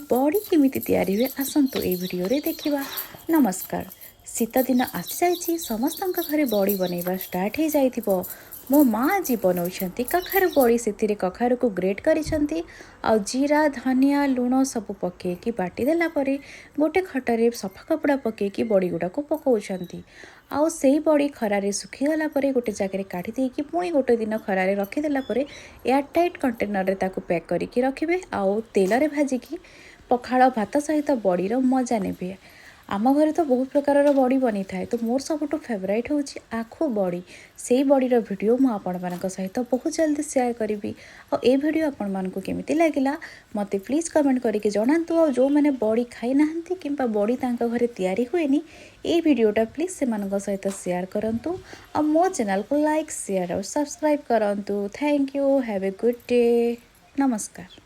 बड़ी केमिति तैयारी हुए आसंतु ए वीडियो रे देखिबा। नमस्कार। शीत दिन आसी जाइछि, समस्तक घरे बड़ी बनैबा स्टार्ट हो जाइथिबो। मो माँ आज बनाउछंती कखारु बड़ी, सेतिरे कखारु को ग्रेट करिसंती आ जीरा धनिया लुण सब पकेकी बाटी देला परे गोटे खटारे सफा कपड़ा पकेकी बड़ी गुड़ा को पकाउछंती। आउ सेही बड़ी खरारे सुखी गला परे गोटे जगह काढ़ी देकी पुणी गोटे दिन खरारे रखिदेला परे एयर टाइट कंटेनर रे ताकू पैक करिकी रखिबे। आउ तेल रे भाजिकी पखाଳ भात सहित बड़ीर मजा नेबे। आम घरे तो बहुत प्रकार बड़ी बनी थाए, तो मोर सबुठ फेवरेट हूँ आखु बड़ी। से बड़ीर वीडियो मु आपण मानक सहित बहुत जल्दी शेयर करी। और ए वीडियो आपण मानक केमिति लागिला मते प्लीज कमेंट करके जणातु। और जो मैंने बड़ी खाई नाहंती किंबा बड़ी तांका घरे तैयारी हुएनी, ए वीडियोटा प्लीज से मानक सहित शेयर करंतु। और मो चैनल को लाइक शेयर और सब्सक्राइब करंतु। Thank you. Have a good day. नमस्कार।